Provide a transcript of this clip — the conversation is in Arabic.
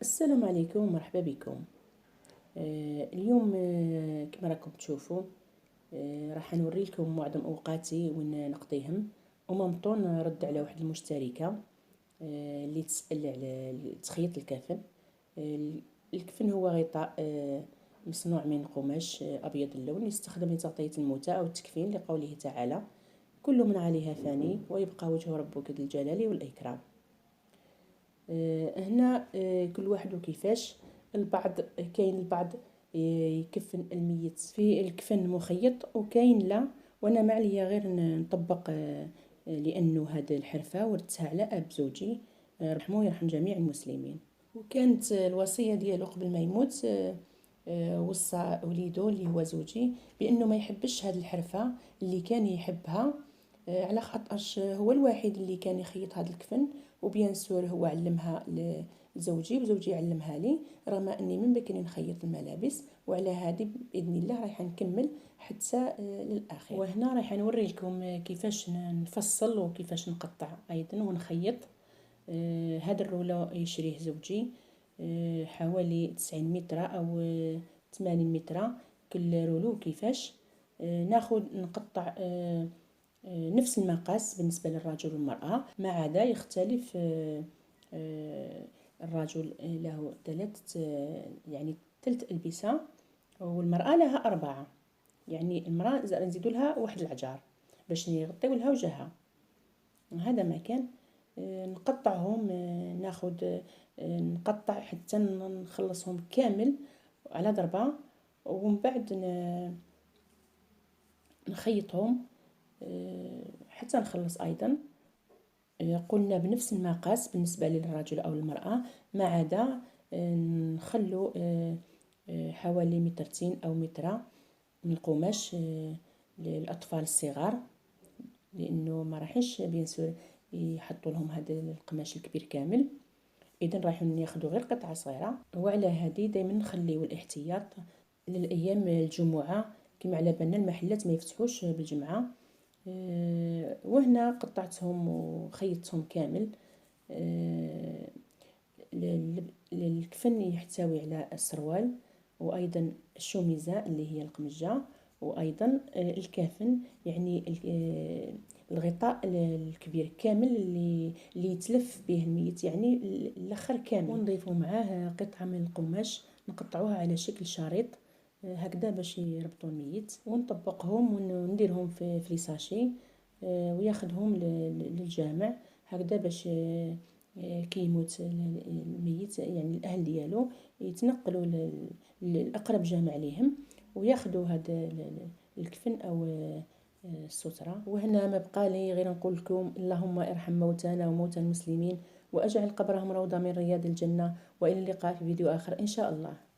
السلام عليكم ومرحبا بكم. اليوم كما راكم تشوفوا راح نوري لكم معظم اوقاتي وين نقضيهم. ومامطو نرد على واحد المشتركه اللي تسال على تخيط الكفن. الكفن هو غطاء مصنوع من قماش ابيض اللون، يستخدم لتغطيه الموتى او التكفين لقوله تعالى: كل من عليها فاني ويبقى وجه ربك ذي الجلال والاكرام. هنا كل واحد وكيفاش. كاين البعض يكفن الميت في الكفن مخيط، وكاين لا. وانا ما عليا غير نطبق لانه هذه الحرفه ورثتها على اب زوجي، رحمه ويرحم جميع المسلمين. وكانت الوصيه ديالو قبل ما يموت، وصى وليدو اللي هو زوجي بانه ما يحبش هذه الحرفه اللي كان يحبها، على خاطرش هو الوحيد اللي كان يخيط هذا الكفن. وبيان سور هو علمها لزوجي وزوجي علمها لي، رغم اني من بكري نخيط الملابس. وعلى هذه باذن الله راح نكمل حتى للاخير. وهنا راح نوري لكم كيفاش نفصل وكيفاش نقطع ايضا ونخيط. هذا الرولو يشريه زوجي حوالي 90 متر او 80 متر كل رولو. كيفاش ناخذ نقطع نفس المقاس بالنسبة للرجل والمرأة، ما عدا يختلف. الرجل له يعني ثلاث ألبسة، والمرأة لها 4. يعني المرأة نزيدوا لها واحد العجار باش يغطيو لها وجهها. هذا ما كان نقطعهم، ناخذ نقطع حتى نخلصهم كامل على ضربة، ومن بعد نخيطهم حتى نخلص. ايضا قلنا بنفس المقاس بالنسبه للرجل او المراه، ما عدا نخلو حوالي مترتين او متر من القماش للاطفال الصغار، لانه ما راحش بيان سور يحطوا لهم هذا القماش الكبير كامل. اذا راح ناخذوا غير قطعه صغيره. وعلى هذه دائما نخليو الاحتياط للايام الجمعه، كما على بالنا المحلات ما يفتحوش بالجمعه. وهنا قطعتهم وخيطتهم كامل. الكفن يحتوي على السروال، وايضا الشوميزه اللي هي القمجه، وايضا الكافن يعني الغطاء الكبير كامل اللي يتلف به الميت، يعني الاخر كامل. ونضيفوا معاه قطعه من القماش نقطعوها على شكل شريط هكذا باش يربطوا الميت، ونطبقهم ونديرهم في ليساشي وياخذهم للجامع هكذا باش كي يموت الميت يعني الاهل ديالو يتنقلوا لاقرب جامع ليهم وياخذوا هذا الكفن او السترة. وهنا ما بقى لي غير نقول لكم: اللهم ارحم موتانا وموتى المسلمين واجعل قبرهم روضة من رياض الجنة، والى اللقاء في فيديو اخر ان شاء الله.